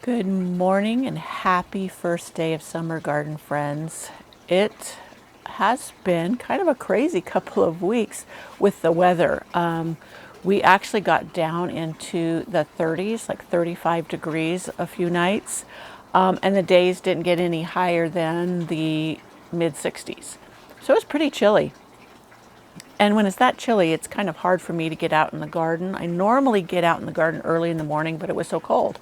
Good morning and happy first day of summer garden, friends. It has been kind of a crazy couple of weeks with the weather. We actually got down into the 30s, like 35 degrees a few nights, and the days didn't get any higher than the mid 60s. So it was pretty chilly. And when it's that chilly, it's kind of hard for me to get out in the garden. I normally get out in the garden early in the morning, but it was so cold.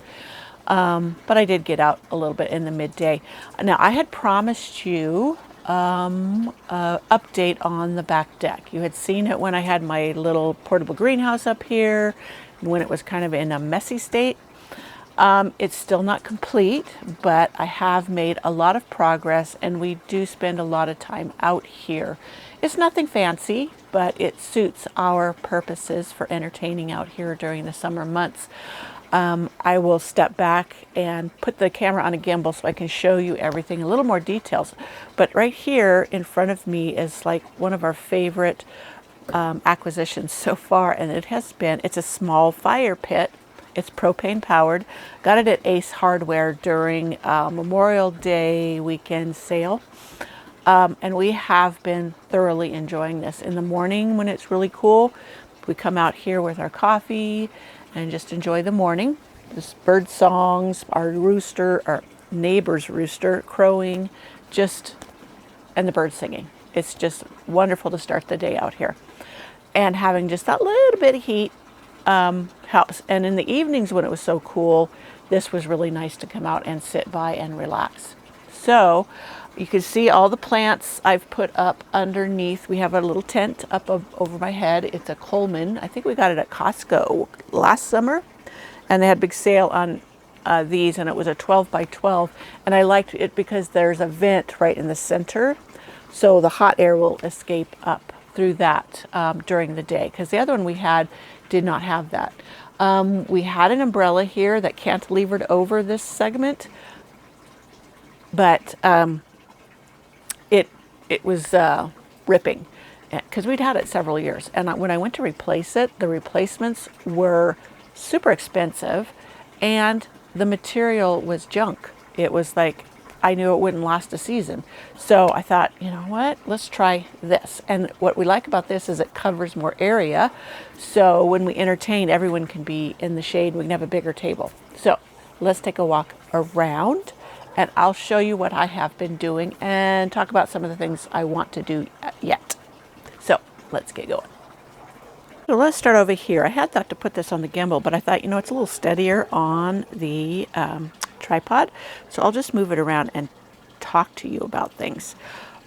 But I did get out a little bit in the midday. Now, I had promised you an update on the back deck. You had seen it when I had my little portable greenhouse up here, when it was kind of in a messy state. It's still not complete, but I have made a lot of progress, and we do spend a lot of time out here. It's nothing fancy, but it suits our purposes for entertaining out here during the summer months. I will step back and put the camera on a gimbal so I can show you everything, a little more details. But right here in front of me is like one of our favorite acquisitions so far, and it's a small fire pit. It's propane powered. Got it at Ace Hardware during Memorial Day weekend sale. And we have been thoroughly enjoying this. In the morning when it's really cool, we come out here with our coffee and just enjoy the morning. This bird songs, our rooster, our neighbor's rooster crowing, and the birds singing. It's just wonderful to start the day out here. And having just that little bit of heat helps. And in the evenings when it was so cool, this was really nice to come out and sit by and relax. So you can see all the plants I've put up underneath. We have a little tent up over my head. It's a Coleman. I think we got it at Costco last summer, and they had a big sale on these, and it was a 12 by 12. And I liked it because there's a vent right in the center, so the hot air will escape up through that during the day, because the other one we had did not have that. We had an umbrella here that cantilevered over this segment, but it was ripping because we'd had it several years. And when I went to replace it, the replacements were super expensive and the material was junk. It was like, I knew it wouldn't last a season. So I thought, you know what, let's try this. And what we like about this is it covers more area. So when we entertain, everyone can be in the shade. We can have a bigger table. So let's take a walk around, and I'll show you what I have been doing and talk about some of the things I want to do yet. So let's get going. So let's start over here. I had thought to put this on the gimbal, but I thought, it's a little steadier on the tripod. So I'll just move it around and talk to you about things.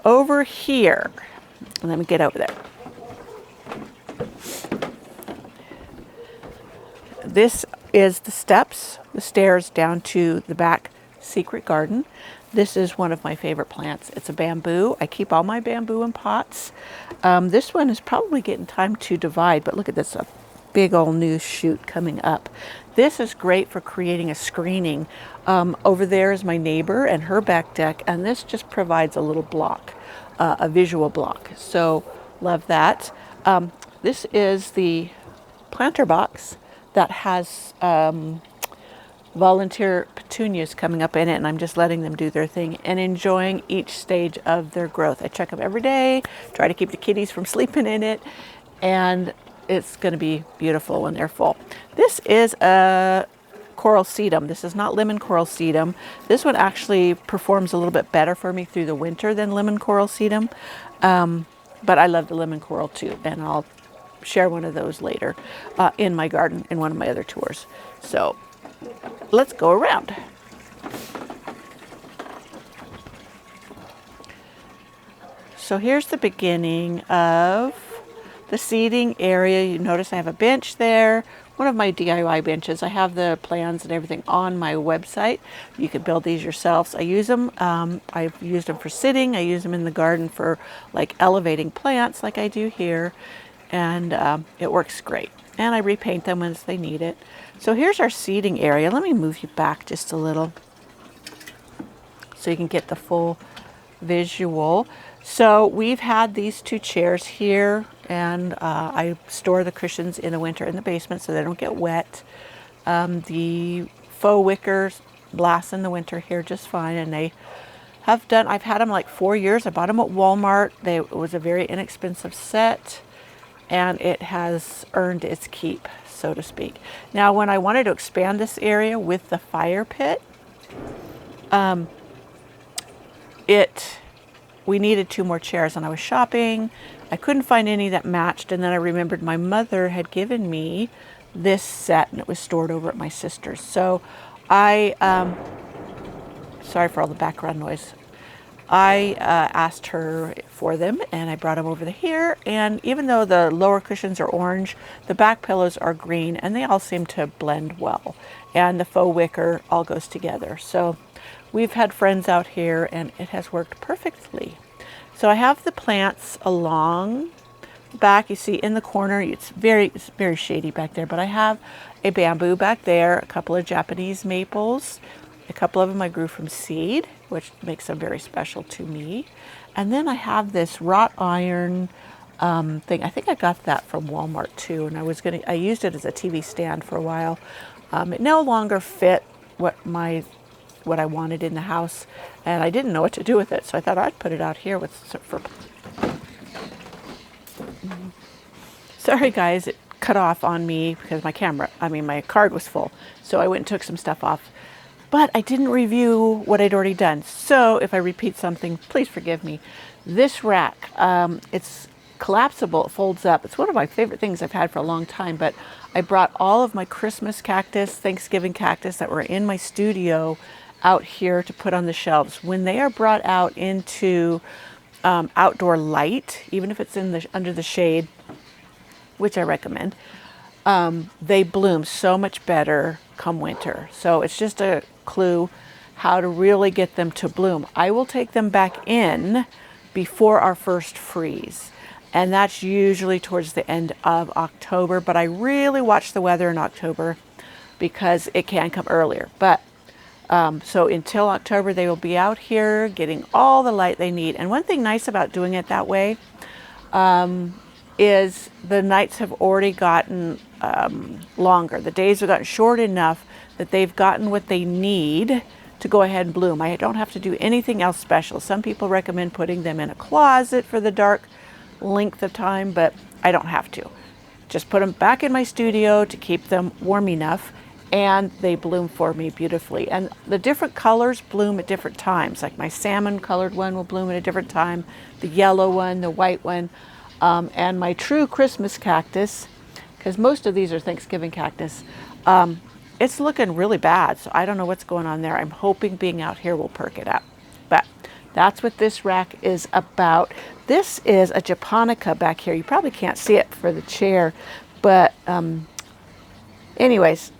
Over here, let me get over there. This is the stairs down to the back secret garden. This is one of my favorite plants. It's a bamboo. I keep all my bamboo in pots. This one is probably getting time to divide, but look at this, a big old new shoot coming up. This is great for creating a screening. Over there is my neighbor and her back deck, and this just provides a little block, a visual block. So love that. This is the planter box that has volunteer petunias coming up in it, and I'm just letting them do their thing and enjoying each stage of their growth. I check them every day, try to keep the kitties from sleeping in it, and it's going to be beautiful when they're full. This is a coral sedum. This is not lemon coral sedum. This one actually performs a little bit better for me through the winter than lemon coral sedum, but I love the lemon coral too, and I'll share one of those later in my garden in one of my other tours. So let's go around. So here's the beginning of the seating area. You notice I have a bench there, one of my DIY benches. I have the plans and everything on my website. You can build these yourselves. I use them. I've used them for sitting. I use them in the garden for like elevating plants like I do here. And it works great. And I repaint them once they need it. So here's our seating area. Let me move you back just a little so you can get the full visual. So we've had these two chairs here, and I store the cushions in the winter in the basement so they don't get wet. The faux wicker last in the winter here just fine. And they have done, I've had them like 4 years. I bought them at Walmart. It was a very inexpensive set, and it has earned its keep, so to speak. Now, when I wanted to expand this area with the fire pit, we needed 2 more chairs, and I was shopping. I couldn't find any that matched, and then I remembered my mother had given me this set, and it was stored over at my sister's. So I, sorry for all the background noise. I asked her for them, and I brought them over to here. And even though the lower cushions are orange, the back pillows are green, and they all seem to blend well. And the faux wicker all goes together. So we've had friends out here, and it has worked perfectly. So I have the plants along the back. You see in the corner, it's very shady back there, but I have a bamboo back there, a couple of Japanese maples. A couple of them I grew from seed, which makes them very special to me. And then I have this wrought iron thing. I think I got that from Walmart too, and I used it as a TV stand for a while. It no longer fit what I wanted in the house, and I didn't know what to do with it, so I thought I'd put it out here Sorry guys, it cut off on me because my card was full, so I went and took some stuff off. But I didn't review what I'd already done, so if I repeat something, please forgive me. This rack, it's collapsible, it folds up. It's one of my favorite things I've had for a long time, but I brought all of my Christmas cactus, Thanksgiving cactus that were in my studio out here to put on the shelves. When they are brought out into outdoor light, even if it's under the shade, which I recommend, they bloom so much better come winter. So it's just a clue how to really get them to bloom. I will take them back in before our first freeze, and that's usually towards the end of October, but I really watch the weather in October because it can come earlier. But so until October, they will be out here getting all the light they need. And one thing nice about doing it that way is the nights have already gotten longer. The days have gotten short enough that they've gotten what they need to go ahead and bloom. I don't have to do anything else special. Some people recommend putting them in a closet for the dark length of time, but I don't have to. Just put them back in my studio to keep them warm enough, and they bloom for me beautifully. And the different colors bloom at different times. Like my salmon colored one will bloom at a different time, the yellow one, the white one, and my true Christmas cactus, because most of these are Thanksgiving cactus, it's looking really bad, so I don't know what's going on there. I'm hoping being out here will perk it up. But that's what this rack is about. This is a japonica back here. You probably can't see it for the chair, but anyways,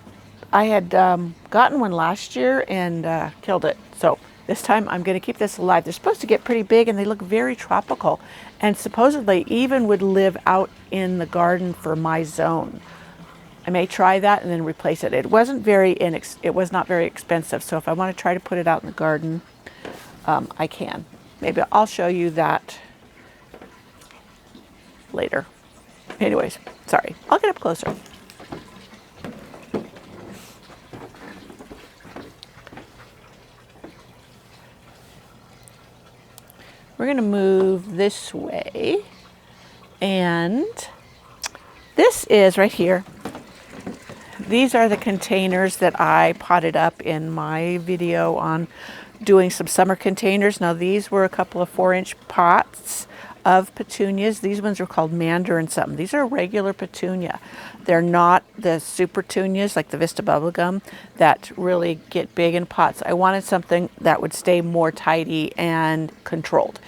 I had gotten one last year and killed it. So this time I'm going to keep this alive. They're supposed to get pretty big, and they look very tropical, and supposedly even would live out in the garden for my zone. I may try that and then replace it. It was not very expensive, so if I want to try to put it out in the garden, I can. Maybe I'll show you that later. Anyways, sorry. I'll get up closer. We're going to move this way, and this is right here. These are the containers that I potted up in my video on doing some summer containers. Now these were a couple of 4-inch pots of petunias. These ones are called mandarin something. These are regular petunia. They're not the super petunias like the Vista bubblegum that really get big in pots. I wanted something that would stay more tidy and controlled.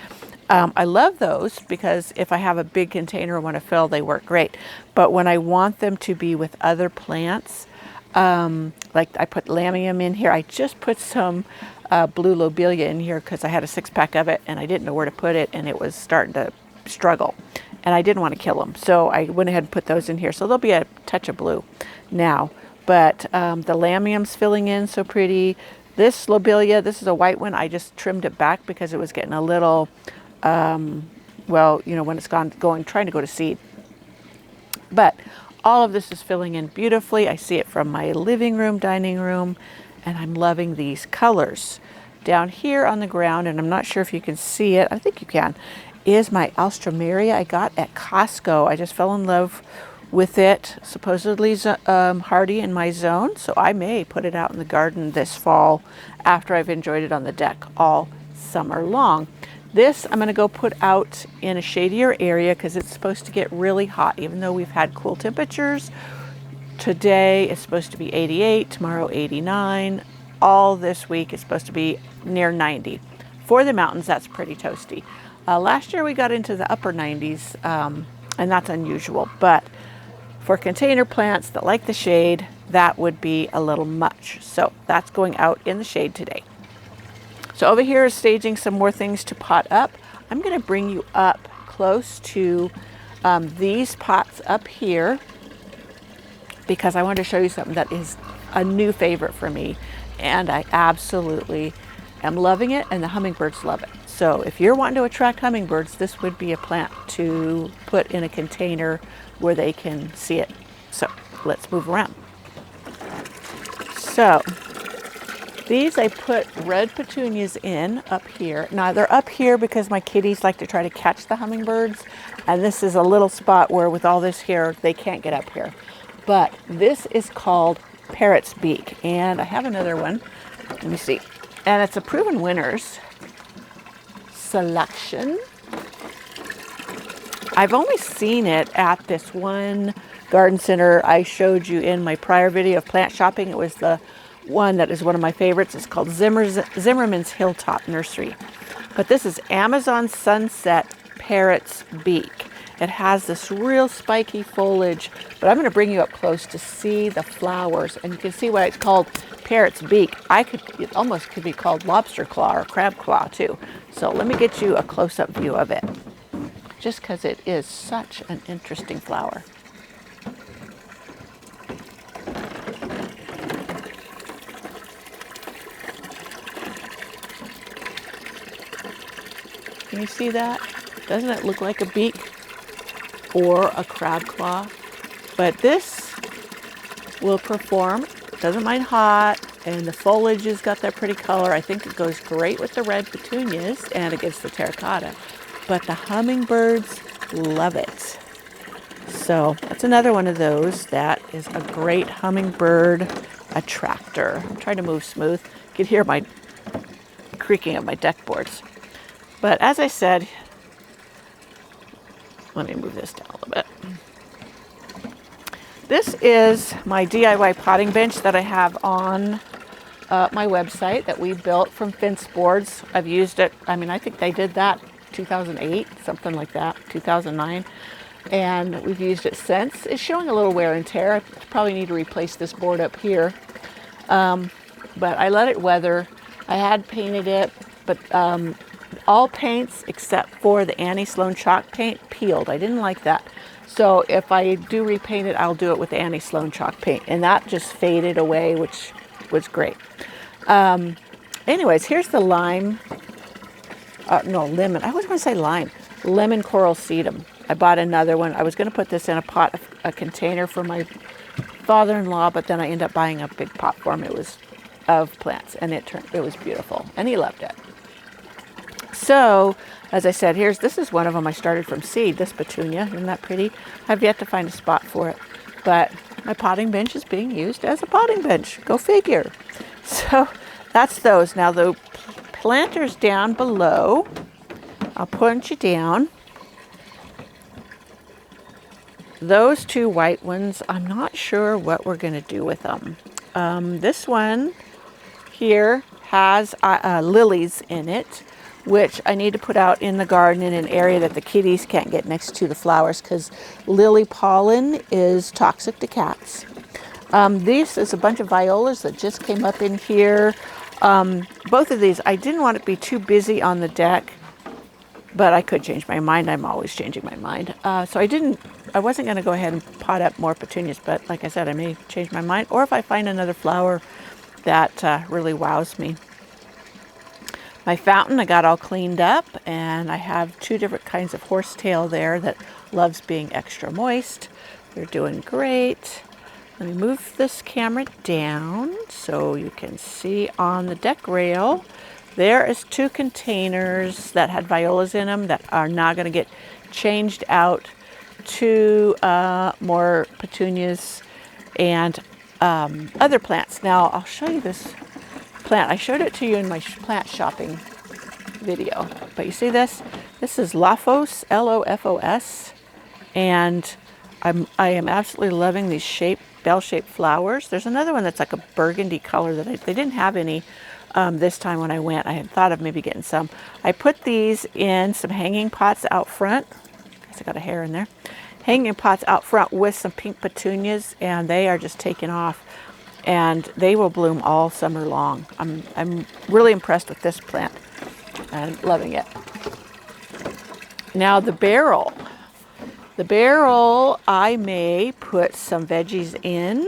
I love those because if I have a big container I want to fill, they work great. But when I want them to be with other plants, like I put lamium in here. I just put some blue lobelia in here because I had a 6-pack of it and I didn't know where to put it, and it was starting to struggle. And I didn't want to kill them, so I went ahead and put those in here. So there'll be a touch of blue now. But the lamium's filling in so pretty. This lobelia, this is a white one. I just trimmed it back because it was getting a little... well, you know, when it's trying to go to seed. But all of this is filling in beautifully. I see it from my living room, dining room, and I'm loving these colors. Down here on the ground, and I'm not sure if you can see it, I think you can, is my Alstroemeria I got at Costco. I just fell in love with it. Supposedly hardy in my zone, so I may put it out in the garden this fall after I've enjoyed it on the deck all summer long. This I'm going to go put out in a shadier area because it's supposed to get really hot, even though we've had cool temperatures. Today it's supposed to be 88, tomorrow 89. All this week it's supposed to be near 90. For the mountains, that's pretty toasty. Last year we got into the upper 90s, and that's unusual. But for container plants that like the shade, that would be a little much. So that's going out in the shade today. So over here is staging some more things to pot up. I'm going to bring you up close to these pots up here, because I want to show you something that is a new favorite for me, and I absolutely am loving it, and the hummingbirds love it. So if you're wanting to attract hummingbirds, this would be a plant to put in a container where they can see it. So let's move around. So these I put red petunias in up here. Now they're up here because my kitties like to try to catch the hummingbirds, and this is a little spot where with all this hair they can't get up here. But this is called Parrot's Beak, and I have another one. Let me see. And it's a Proven Winners selection. I've only seen it at this one garden center I showed you in my prior video of plant shopping. It was the one that is one of my favorites. It's called Zimmerman's Hilltop Nursery. But this is Amazon Sunset Parrot's Beak. It has this real spiky foliage, but I'm going to bring you up close to see the flowers, and you can see why it's called Parrot's Beak. It almost could be called lobster claw or crab claw too. So let me get you a close-up view of it, just because it is such an interesting flower. Can you see that? Doesn't it look like a beak or a crab claw? But this will perform. Doesn't mind hot, and the foliage has got that pretty color. I think it goes great with the red petunias and against the terracotta. But the hummingbirds love it. So that's another one of those that is a great hummingbird attractor. I'm trying to move smooth. You can hear my creaking of my deck boards. But as I said, let me move this down a little bit. This is my DIY potting bench that I have on my website that we built from fence boards. I've used it, I think they did that 2008, something like that, 2009. And we've used it since. It's showing a little wear and tear. I probably need to replace this board up here. But I let it weather. I had painted it, but all paints except for the Annie Sloan chalk paint peeled. I didn't like that. So if I do repaint it, I'll do it with the Annie Sloan chalk paint. And that just faded away, which was great. Anyways, here's the lemon. I was going to say lime. Lemon coral sedum. I bought another one. I was going to put this in a pot, a container for my father-in-law, but then I ended up buying a big pot for him. It was of plants, and it was beautiful, and he loved it. So, as I said, this is one of them I started from seed, this petunia. Isn't that pretty? I've yet to find a spot for it, but my potting bench is being used as a potting bench. Go figure. So, that's those. Now, the planters down below, I'll point you down. Those two white ones, I'm not sure what we're going to do with them. This one here has lilies in it, which I need to put out in the garden in an area that the kitties can't get next to the flowers, because lily pollen is toxic to cats. This is a bunch of violas that just came up in here. Both of these, I didn't want it to be too busy on the deck, but I could change my mind. I'm always changing my mind. So I wasn't going to go ahead and pot up more petunias, but like I said, I may change my mind, or if I find another flower that really wows me. My fountain I got all cleaned up, and I have two different kinds of horsetail there that loves being extra moist. They're doing great. Let me move this camera down so you can see on the deck rail. There is 2 containers that had violas in them that are now going to get changed out to more petunias and other plants. Now I'll show you this plant. I showed it to you in my plant shopping video, but you see this? This is Lophos, L-O-F-O-S, and I am absolutely loving these bell-shaped flowers. There's another one that's like a burgundy color that they didn't have any this time when I went. I had thought of maybe getting some. I put these in some hanging pots out front. I got a hair in there. Hanging pots out front with some pink petunias, and they are just taking off, and they will bloom all summer long. I'm really impressed with this plant and loving it. Now the barrel. The barrel, I may put some veggies in.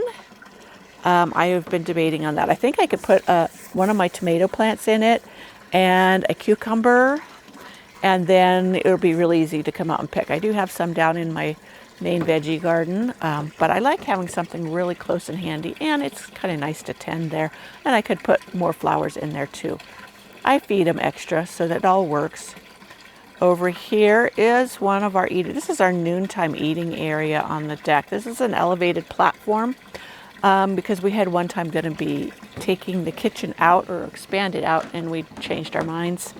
I have been debating on that. I think I could put one of my tomato plants in it and a cucumber, and then it'll be really easy to come out and pick. I do have some down in my main veggie garden, but I like having something really close and handy, and it's kind of nice to tend there. And I could put more flowers in there too. I feed them extra so that it all works. Over here is one of our this is our noontime eating area on the deck. This is an elevated platform because we had one time going to be taking the kitchen out or expand it out, and we changed our minds.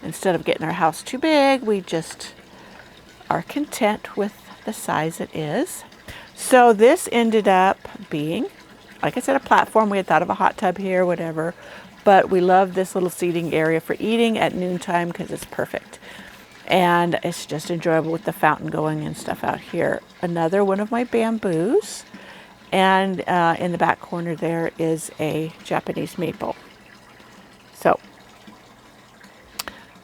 Instead of getting our house too big, we just are content with the size it is. So this ended up being, like I said, a platform. We had thought of a hot tub here, whatever, but we love this little seating area for eating at noontime because it's perfect. And it's just enjoyable with the fountain going and stuff out here. Another one of my bamboos. And in the back corner there is a Japanese maple. So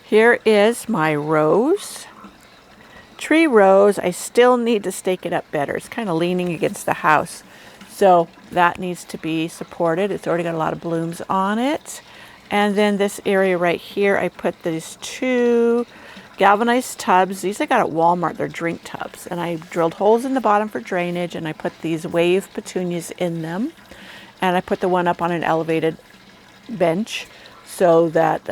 here is my rose. Tree rose, I still need to stake it up better. It's kind of leaning against the house. So that needs to be supported. It's already got a lot of blooms on it. And then this area right here, I put these 2 galvanized tubs. These I got at Walmart. They're drink tubs. And I drilled holes in the bottom for drainage, and I put these wave petunias in them. And I put the one up on an elevated bench so that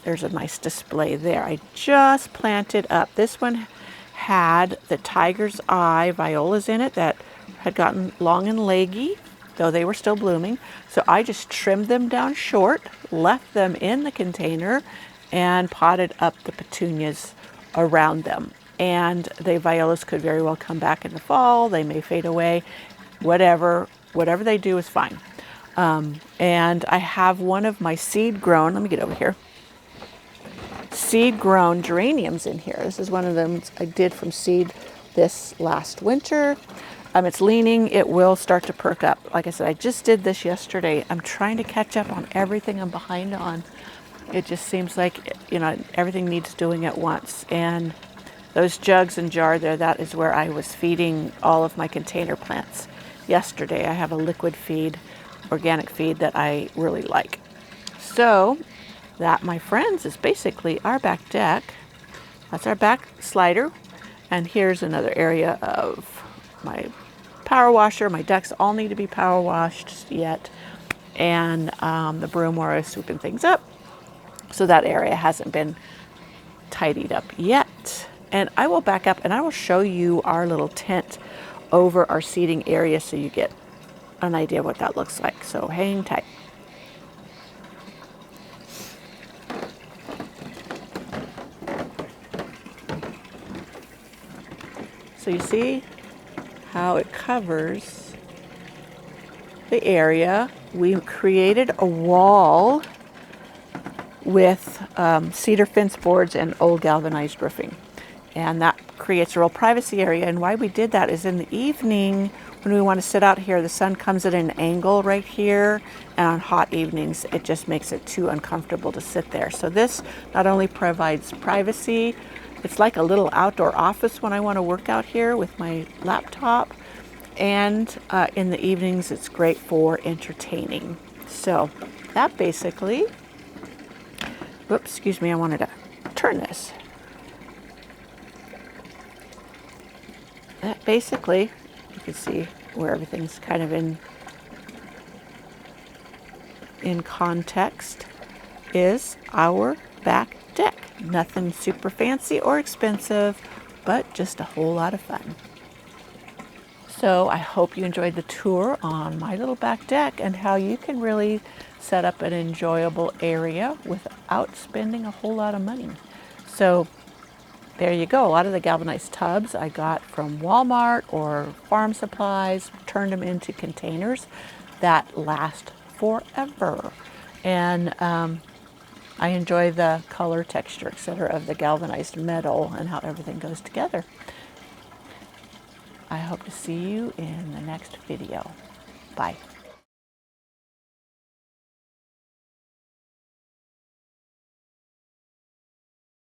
there's a nice display there. I just planted up. This one had the tiger's eye violas in it that had gotten long and leggy, though they were still blooming. So I just trimmed them down short, left them in the container, and potted up the petunias around them. And the violas could very well come back in the fall. They may fade away. Whatever they do is fine. And I have one of my seed-grown, let me get over here, seed-grown geraniums in here. This is one of them I did from seed this last winter. It's leaning. It will start to perk up. Like I said, I just did this yesterday. I'm trying to catch up on everything I'm behind on. It just seems like, everything needs doing at once. And those jugs and jar there, that is where I was feeding all of my container plants yesterday. I have a liquid feed, organic feed that I really like. So that, my friends, is basically our back deck. That's our back slider. And here's another area of my power washer. My ducks all need to be power washed yet. And the broom where I was sweeping things up. So that area hasn't been tidied up yet. And I will back up and I will show you our little tent over our seating area so you get an idea what that looks like. So hang tight. So you see how it covers the area. We created a wall with cedar fence boards and old galvanized roofing. And that creates a real privacy area. And why we did that is in the evening, when we want to sit out here, the sun comes at an angle right here. And on hot evenings, it just makes it too uncomfortable to sit there. So this not only provides privacy, it's like a little outdoor office when I want to work out here with my laptop. And in the evenings, it's great for entertaining. So that basically, whoops, excuse me, I wanted to turn this. That basically, you can see where everything's kind of in context, is our back deck. Nothing super fancy or expensive, but just a whole lot of fun. So I hope you enjoyed the tour on my little back deck and how you can really set up an enjoyable area without spending a whole lot of money. So there you go. A lot of the galvanized tubs I got from Walmart or farm supplies, turned them into containers that last forever. And I enjoy the color, texture, etc. of the galvanized metal and how everything goes together. I hope to see you in the next video. Bye.